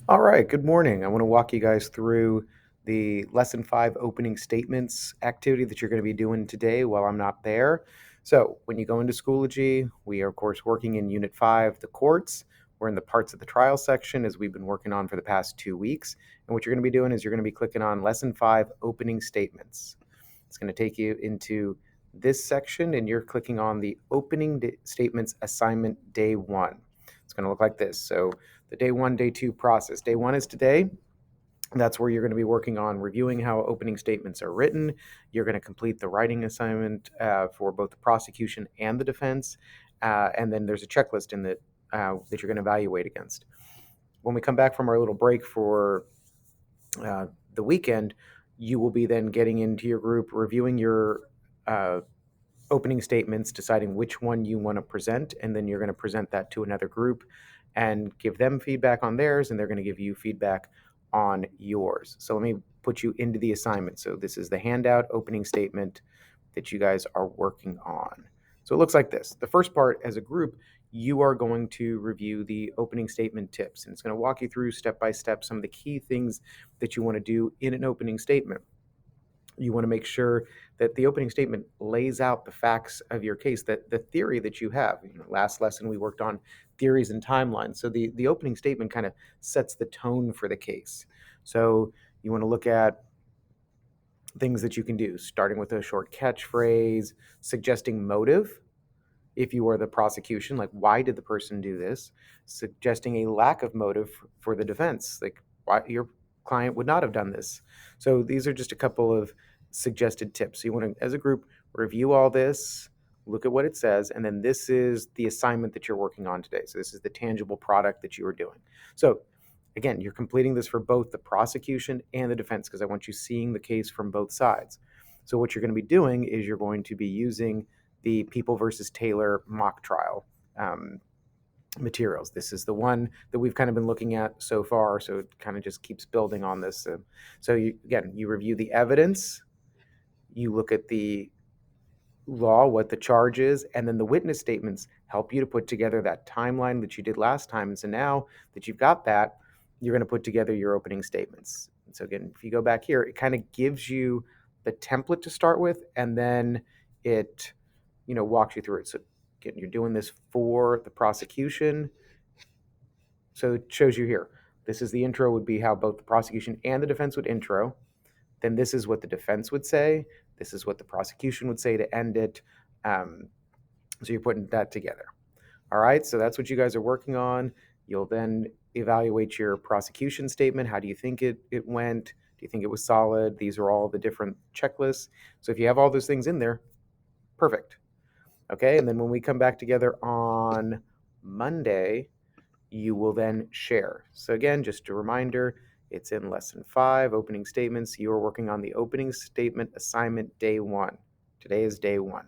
All right, good morning. I want to walk you guys through the Lesson 5 opening statements activity that you're going to be doing today while I'm not there. So, when you go into Schoology, we are, of course, working in Unit 5, the courts. We're in the parts of the trial section as we've been working on for the past 2 weeks. And what you're going to be doing is you're going to be clicking on Lesson 5 opening statements. It's going to take you into this section, and you're clicking on the opening statements assignment day 1. It's going to look like this. So, the day 1, day 2 process. Day 1 is today. That's where you're going to be working on reviewing how opening statements are written. You're going to complete the writing assignment for both the prosecution and the defense. And then there's a checklist in that you're going to evaluate against. When we come back from our little break for the weekend, you will be then getting into your group, reviewing your uh, opening statements, deciding which one you want to present, and then you're going to present that to another group and give them feedback on theirs, and they're going to give you feedback on yours. So let me put you into the assignment. So this is the handout opening statement that you guys are working on. So it looks like this. The first part, as a group, you are going to review the opening statement tips, and it's going to walk you through step by step some of the key things that you want to do in an opening statement. You want to make sure that the opening statement lays out the facts of your case, that the theory that you have. Last lesson we worked on theories and timelines. So the opening statement kind of sets the tone for the case. So you want to look at things that you can do, starting with a short catchphrase, suggesting motive if you are the prosecution, like why did the person do this, suggesting a lack of motive for the defense, like why your client would not have done this. So these are just a couple of suggested tips. So you want to, as a group, review all this, look at what it says, and then this is the assignment that you're working on today. So this is the tangible product that you are doing. So again, you're completing this for both the prosecution and the defense because I want you seeing the case from both sides. So what you're going to be doing is you're going to be using the People versus Taylor mock trial materials. This is the one that we've kind of been looking at so far, so it kind of just keeps building on this. So you review the evidence, you look at the law, what the charge is, and then the witness statements help you to put together that timeline that you did last time. And so now that you've got that, you're going to put together your opening statements. And so again, if you go back here, it kind of gives you the template to start with, and then it walks you through it. So again, you're doing this for the prosecution. So it shows you here. This is the intro would be how both the prosecution and the defense would intro. Then this is what the defense would say. This is what the prosecution would say to end it. Um, so you're putting that together. All right. So that's what you guys are working on. You'll then evaluate your prosecution statement. How do you think it went? Do you think it was solid? These are all the different checklists. So if you have all those things in there, perfect. Okay. And then when we come back together on Monday, you will then share. So again, just a reminder, it's in lesson 5, opening statements. You are working on the opening statement assignment day 1. Today is day 1.